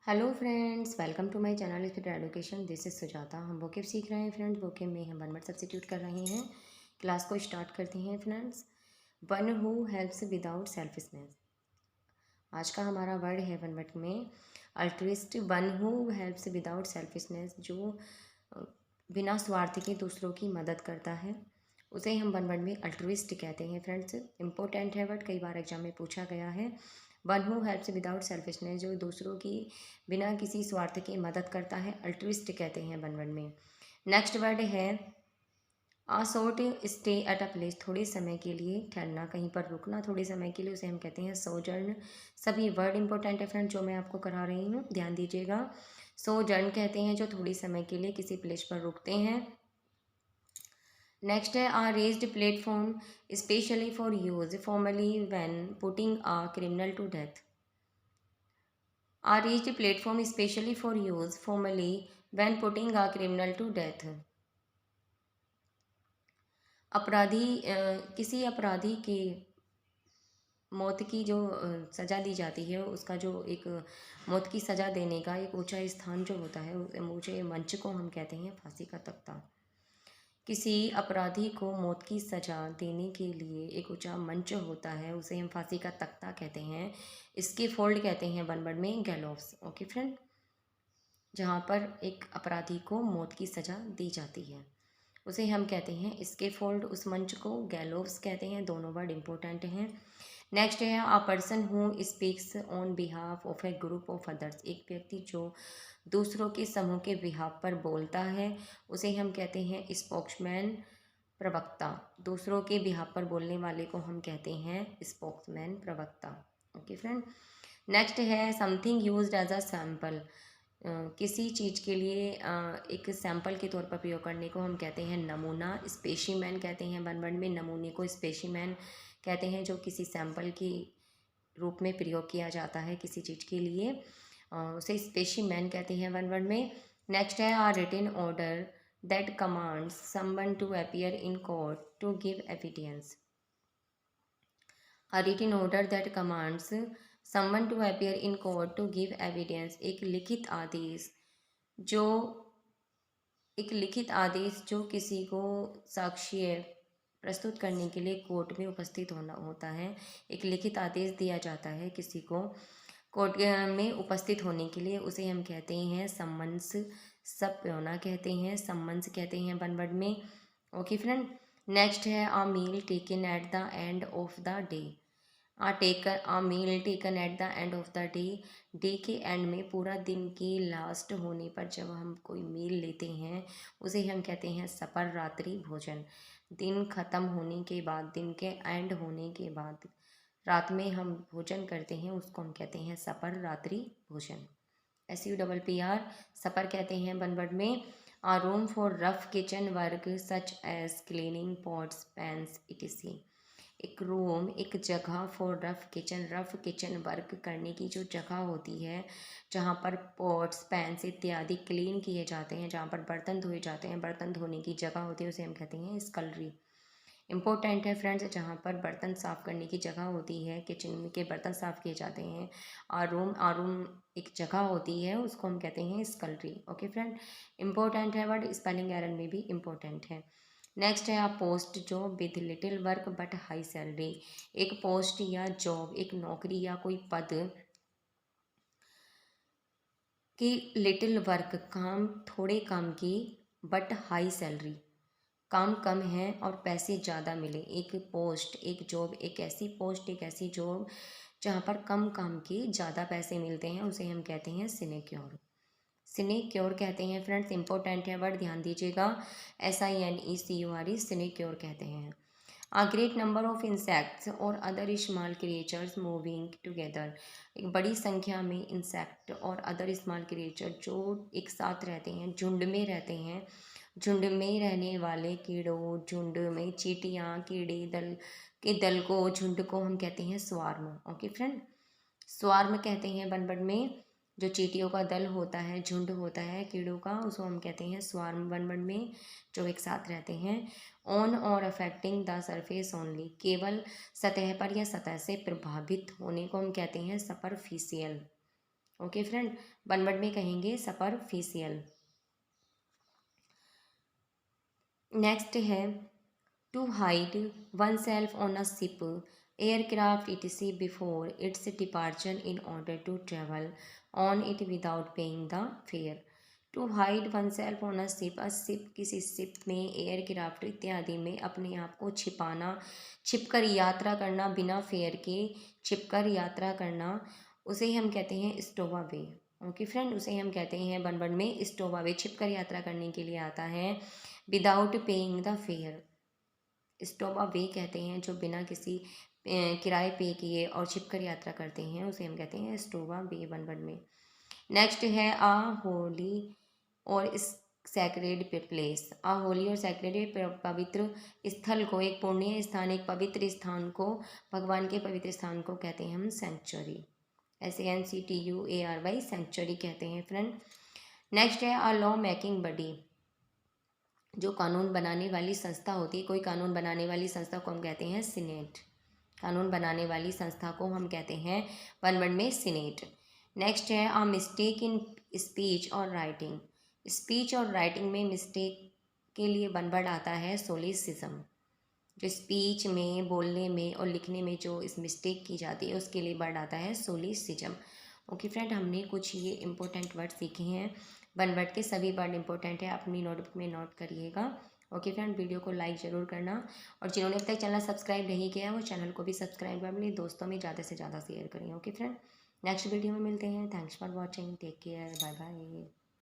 Hello friends, welcome to my channel speed education. This is Sujata. हम vocab सीख रहे हैं फ्रेंड्स। वोकेब में हम वन वर्ड सब्स्टिट्यूट कर रहे हैं। क्लास को स्टार्ट करते हैं friends. One who helps without selfishness. आज का हमारा वर्ड है वन वर्ड में altruist. One who helps without selfishness, जो अ, बिना स्वार्थ के दूसरों की मदद करता है, उसे हम वन वर्ड में अल्ट्रिस्ट कहते हैं फ्रेंड्स। इंपॉर्टेंट है वर्ड, कई बार एग्जाम में पूछा गया है। One who helps without selfishness, जो दूसरों की बिना किसी स्वार्थ के मदद करता है, अल्ट्रिस्ट कहते हैं वन वर्ड में। नेक्स्ट वर्ड है a short stay at a place, थोड़े समय के लिए ठहरना, कहीं पर रुकना थोड़े समय के लिए, उसे हम कहते हैं सोजर्न। सभी वर्ड इंपॉर्टेंट है फ्रेंड जो मैं आपको करा रही हूँ, ध्यान दीजिएगा। सोजर्न कहते हैं जो थोड़ी समय के लिए किसी प्लेस पर रुकते हैं। नेक्स्ट है a raised platform specially for use formally when putting a criminal to death. A raised platform specially for use formally when putting a criminal to death. अपराधी किसी अपराधी के मौत की जो सज़ा दी जाती है, उसका जो एक मौत की सज़ा देने का एक ऊंचा स्थान जो होता है, उस ऊंचे मंच को हम कहते हैं फांसी का तख्ता। किसी अपराधी को मौत की सज़ा देने के लिए एक ऊंचा मंच होता है, उसे हम फांसी का तख्ता कहते हैं। इसके फोल्ड कहते हैं वन वर्ड में गैलोव्स। ओके फ्रेंड, जहाँ पर एक अपराधी को मौत की सज़ा दी जाती है, उसे हम कहते हैं इसके फोल्ड। उस मंच को गैलोव्स कहते हैं। दोनों वर्ड इंपॉर्टेंट हैं। नेक्स्ट है आ person who speaks on behalf of A group of others, एक व्यक्ति जो दूसरों के समूह के बिहाफ पर बोलता है, उसे हम कहते हैं स्पोक्समैन, प्रवक्ता। दूसरों के बिहाफ पर बोलने वाले को हम कहते हैं स्पोक्समैन, प्रवक्ता। ओके फ्रेंड, नेक्स्ट है something used as a sample, किसी चीज़ के लिए एक सैंपल के तौर पर प्रयोग करने को हम कहते हैं नमूना, स्पेसिमेन कहते हैं वन वर्ड में। नमूने को स्पेसिमेन कहते हैं, जो किसी सैंपल के रूप में प्रयोग किया जाता है किसी चीज़ के लिए, उसे स्पेसिमेन कहते हैं वन वर्ड में। नेक्स्ट है a written order that commands someone to appear in court to give evidence. A written order that commands someone to appear in court to give evidence, जो एक लिखित आदेश जो किसी को साक्ष्य प्रस्तुत करने के लिए कोर्ट में उपस्थित होना होता है। एक लिखित आदेश दिया जाता है किसी को कोर्ट में उपस्थित होने के लिए, उसे हम कहते हैं सम्मन्स, सप्योना कहते हैं, सम्मन्स कहते हैं वन वर्ड में। ओके फ्रेंड, नेक्स्ट है a meal taken at the end of the day. A meal taken at the end of the day, day के एंड में, पूरा दिन की लास्ट होने पर जब हम कोई मील लेते हैं, उसे हम कहते हैं सपर, रात्रि भोजन। दिन ख़त्म होने के बाद, दिन के एंड होने के बाद रात में हम भोजन करते हैं, उसको हम कहते हैं सपर, रात्रि भोजन। SUPPR, सपर कहते हैं वन वर्ड में। A room for rough kitchen work such as cleaning pots pans etc। एक रूम, एक जगह फॉर रफ किचन वर्क करने की जो जगह होती है, जहाँ पर पॉट्स पैंस इत्यादि क्लीन किए जाते हैं, जहाँ पर बर्तन धोए जाते हैं, बर्तन धोने की जगह होती है, उसे हम कहते हैं स्कलरी। इंपॉर्टेंट है फ्रेंड्स, जहाँ पर बर्तन साफ़ करने की जगह होती है, किचन के बर्तन साफ़ किए जाते हैं। आरूम एक जगह होती है, उसको हम कहते हैं स्कलरी। ओके फ्रेंड, इंपॉर्टेंट है वर्ड, स्पेलिंग एरर में भी इंपॉर्टेंट है। नेक्स्ट है आप post job with little work but high salary, एक पोस्ट या जॉब, एक नौकरी या कोई पद की लिटिल वर्क, काम, थोड़े काम की, बट हाई सैलरी, काम कम है और पैसे ज़्यादा मिले। एक पोस्ट, एक जॉब, एक ऐसी पोस्ट, एक ऐसी जॉब जहाँ पर कम काम के ज़्यादा पैसे मिलते हैं, उसे हम कहते हैं सिनेक्योर। सिनेक्योर कहते हैं फ्रेंड्स, इंपॉर्टेंट है वर्ड, ध्यान दीजिएगा। SINECURE, सिनेक्योर कहते हैं। A great number of insects और other small creatures moving together, एक बड़ी संख्या में इंसेक्ट और अदर स्मॉल क्रिएचर जो एक साथ रहते हैं, झुंड में रहते हैं। झुंड में रहने वाले कीड़ों, झुंड में चींटियाँ, कीड़े दल के दल को, झुंड को हम कहते हैं स्वार्म। ओके फ्रेंड, स्वार्म कहते हैं वन वर्ड में। जो चींटियों का दल होता है, झुंड होता है कीड़ों का, उसको हम कहते हैं स्वार्म वन वर्ड में, जो एक साथ रहते हैं। ऑन और अफेक्टिंग द सरफेस ओनली, केवल सतह पर या सतह से प्रभावित होने को हम कहते हैं superficial. Okay friend, one word में कहेंगे सुपरफिशियल। नेक्स्ट है to hide oneself on a ship, aircraft etc before its departure in order to travel on it without paying the fare. To hide oneself on a ship किसी ship में, aircraft इत्यादि में अपने आप को छिपाना, छिपकर यात्रा करना, बिना फेयर के छिपकर यात्रा करना, उसे हम कहते हैं स्टोवावे। ओके फ्रेंड, उसे हम कहते हैं वन वर्ड में स्टोवावे। छिपकर यात्रा करने के लिए आता है विदाउट पेइंग द फेयर। स्टोवावे कहते हैं जो बिना किसी किराए पे किए और छिपकर यात्रा करते हैं, उसे हम कहते हैं स्टोवावे वन वर्ड में। नेक्स्ट है आ होली और सैक्रेड प्लेस। आ होली और सैक्रेड पवित्र स्थल को, एक पुण्य स्थान, एक पवित्र स्थान को, भगवान के पवित्र स्थान को कहते हैं हम सेंचुरी। SANCTUARY सेंचुरी कहते हैं फ्रेंड। नेक्स्ट है आ लॉ मेकिंग बॉडी। जो कानून बनाने वाली संस्था होती है, कोई कानून बनाने वाली संस्था को हम कहते हैं सीनेट। कानून बनाने वाली संस्था को हम कहते हैं वन वर्ड में सीनेट। नेक्स्ट है आ मिस्टेक इन स्पीच और राइटिंग। स्पीच और राइटिंग में मिस्टेक के लिए वन वर्ड आता है सोलिसिज्म। जो स्पीच में, बोलने में और लिखने में जो इस मिस्टेक की जाती है, उसके लिए वर्ड आता है सोलिसिज्म। ओके फ्रेंड, हमने कुछ ये इंपॉर्टेंट वर्ड सीखे हैं। वन वर्ड के सभी वर्ड इंपॉर्टेंट है, अपनी नोटबुक में नोट करिएगा। ओके फ्रेंड, वीडियो को लाइक ज़रूर करना, और जिन्होंने अब तक चैनल सब्सक्राइब नहीं किया है वो चैनल को भी सब्सक्राइब कर अपने दोस्तों में ज़्यादा से ज़्यादा शेयर करें। ओके फ्रेंड, नेक्स्ट वीडियो में मिलते हैं। Thanks for watching, take care, bye bye.